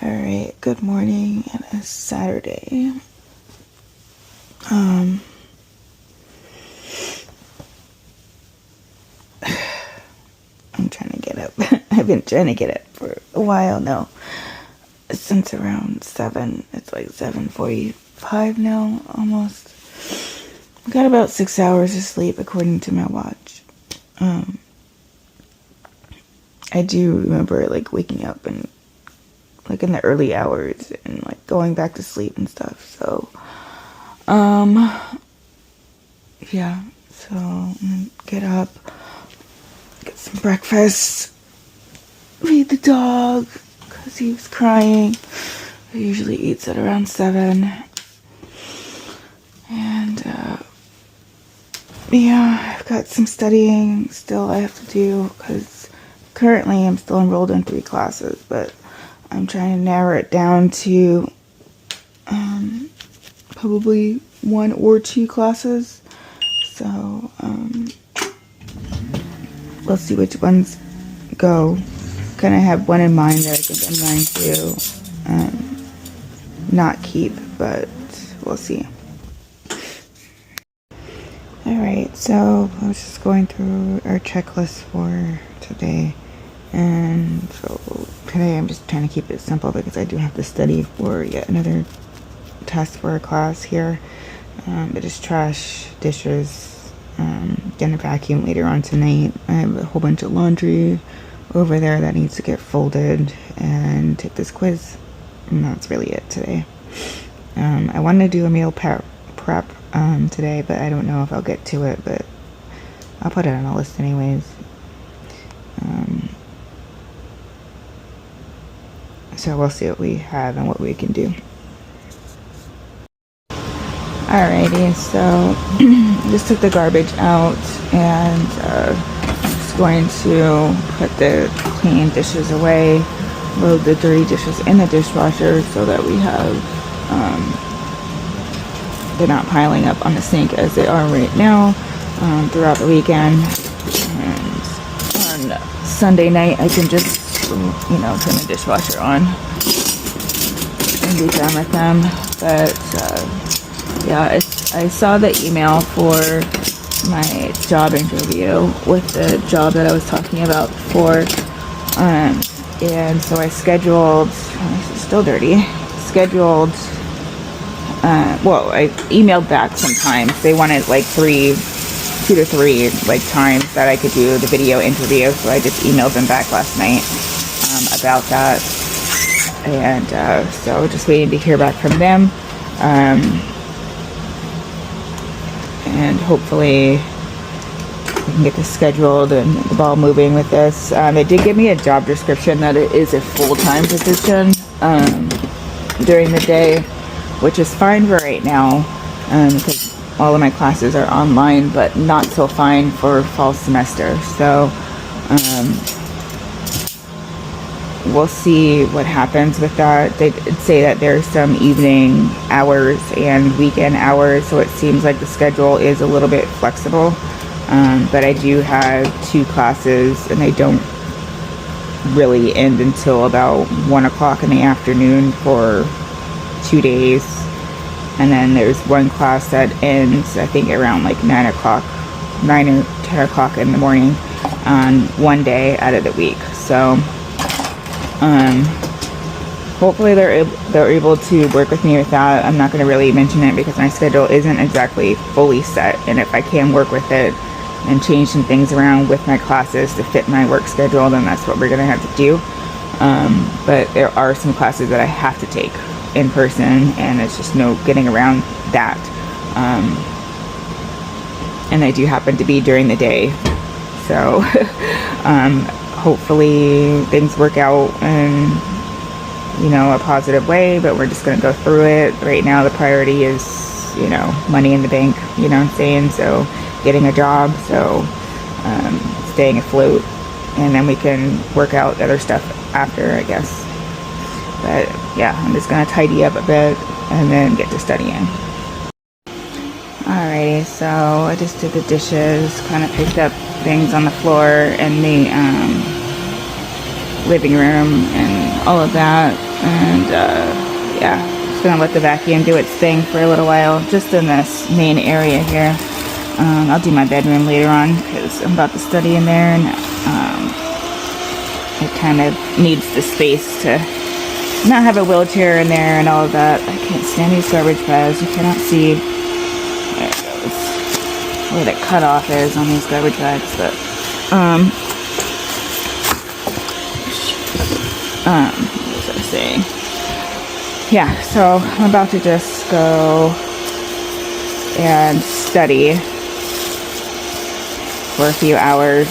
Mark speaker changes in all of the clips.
Speaker 1: Alright, good morning, and it's Saturday. I'm trying to get up. I've been trying to get up for a while now. Since around 7. It's like 7:45 now, almost. I got about 6 hours of sleep according to my watch. I do remember like waking up and like in the early hours and like going back to sleep and stuff. So, yeah. So I'm gonna get up, get some breakfast, feed the dog because he was crying. He usually eats at around 7. And yeah, I've got some studying still I have to do because currently I'm still enrolled in 3 classes, but I'm trying to narrow it down to probably 1 or 2 classes. So we'll see which ones go. Kind of have one in mind that I think I'm going to not keep, but we'll see. Alright, so I was just going through our checklist for today, and so today I'm just trying to keep it simple because I do have to study for yet another test for a class here. But it's trash, dishes, gonna vacuum later on tonight. I have a whole bunch of laundry over there that needs to get folded, and take this quiz, and that's really it today. I wanted to do a meal prep today, but I don't know if I'll get to it, but I'll put it on a list anyways. So we'll see what we have and what we can do. Alrighty, so just took the garbage out, and just going to put the clean dishes away, load the dirty dishes in the dishwasher so that we have they're not piling up on the sink as they are right now throughout the weekend. And on Sunday night I can just, turn the dishwasher on and be done with them. But yeah, I saw the email for my job interview with the job that I was talking about before. And so I scheduled, still dirty, I emailed back some times. They wanted like 2 to 3 like times that I could do the video interview, so I just emailed them back last night about that. And so just waiting to hear back from them, and hopefully we can get this scheduled and the ball moving with this. They did give me a job description that it is a full-time position during the day, which is fine for right now, because all of my classes are online, but not so fine for fall semester. So we'll see what happens with that. They did say that there's some evening hours and weekend hours, so it seems like the schedule is a little bit flexible. But I do have 2 classes, and they don't really end until about 1 o'clock in the afternoon for 2 days. And then there's 1 class that ends, I think, around like 9 or 10 o'clock in the morning on 1 day out of the week. So hopefully they're able to work with me with that. I'm not going to really mention it because my schedule isn't exactly fully set, and if I can work with it and change some things around with my classes to fit my work schedule, then that's what we're going to have to do. But there are some classes that I have to take in person, and it's just no getting around that. And they do happen to be during the day, so hopefully things work out in a positive way, but we're just going to go through it. Right now the priority is money in the bank, what I'm saying, so getting a job, so staying afloat, and then we can work out other stuff after, I guess. But yeah, I'm just going to tidy up a bit and then get to studying. Alrighty, so I just did the dishes, kind of picked up things on the floor in the living room and all of that. And yeah, just gonna let the vacuum do its thing for a little while, just in this main area here. I'll do my bedroom later on because I'm about to study in there, and it kind of needs the space to not have a wheelchair in there and all of that. I can't stand these garbage bags. You cannot see, there it goes, where the cutoff is on these garbage bags, but what was I saying? Yeah, so I'm about to just go and study for a few hours.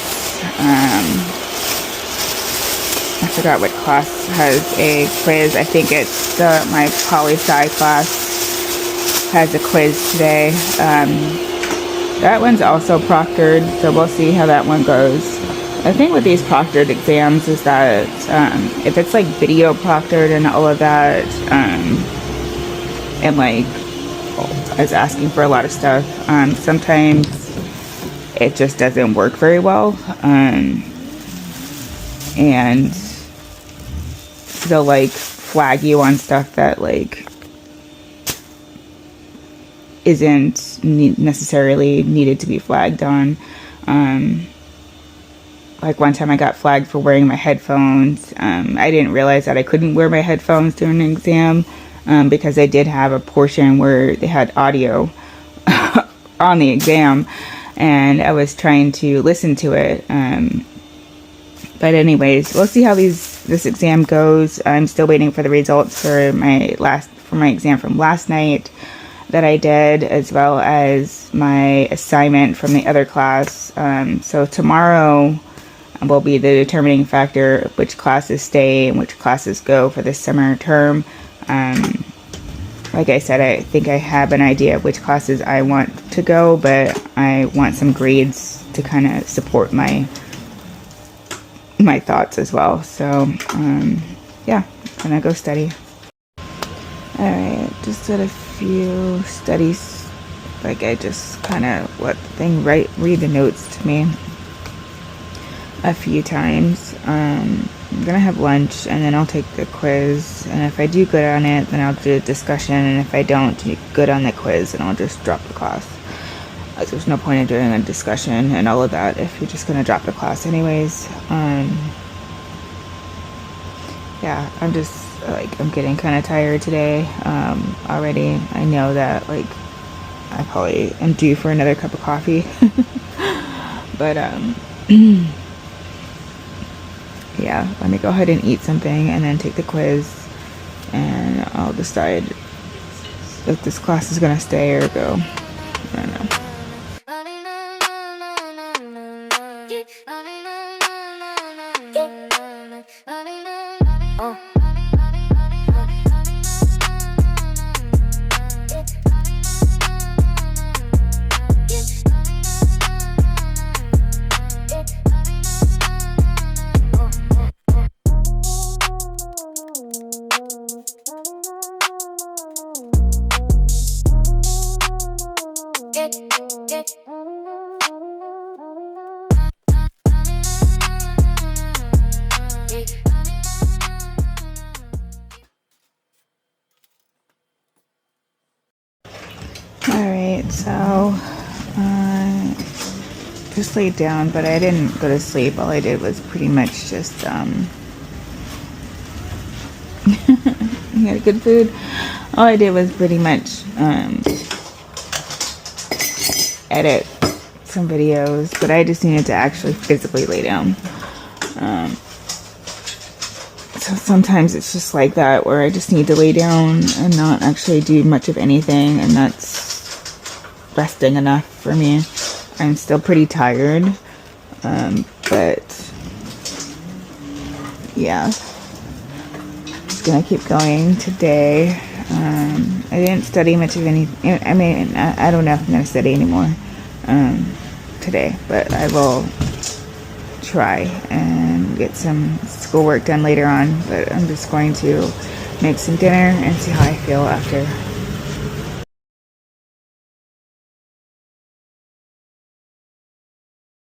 Speaker 1: I forgot what class has a quiz. I think it's my poli-sci class has a quiz today. That one's also proctored, so we'll see how that one goes. The thing with these proctored exams is that if it's like video proctored and all of that, and like is asking for a lot of stuff, sometimes it just doesn't work very well, and they'll like flag you on stuff that like isn't necessarily needed to be flagged on. Like one time I got flagged for wearing my headphones. I didn't realize that I couldn't wear my headphones during an exam, because I did have a portion where they had audio on the exam, and I was trying to listen to it. But anyways, we'll see how this exam goes. I'm still waiting for the results for my exam from last night that I did, as well as my assignment from the other class. So tomorrow will be the determining factor of which classes stay and which classes go for this summer term. Like I said, I think I have an idea of which classes I want to go, but I want some grades to kind of support my thoughts as well. So yeah, I'm gonna go study. Alright, just did a few studies, like I just kind of read the notes to me a few times. I'm gonna have lunch and then I'll take the quiz, and if I do good on it then I'll do a discussion, and if I don't do good on the quiz then I'll just drop the class. There's no point in doing a discussion and all of that if you're just gonna drop the class anyways. Yeah, I'm just like, I'm getting kind of tired today already. I know that like I probably am due for another cup of coffee. But yeah, let me go ahead and eat something and then take the quiz, and I'll decide if this class is gonna stay or go. I don't know. Alright, so just laid down, but I didn't go to sleep. All I did was pretty much just you had good food. All I did was pretty much edit some videos, but I just needed to actually physically lay down. So sometimes it's just like that, where I just need to lay down and not actually do much of anything, and that's resting enough for me. I'm still pretty tired, but yeah, just gonna keep going today. I didn't study much of anything. I mean, I don't know if I'm gonna study anymore today, but I will try and get some schoolwork done later on. But I'm just going to make some dinner and see how I feel after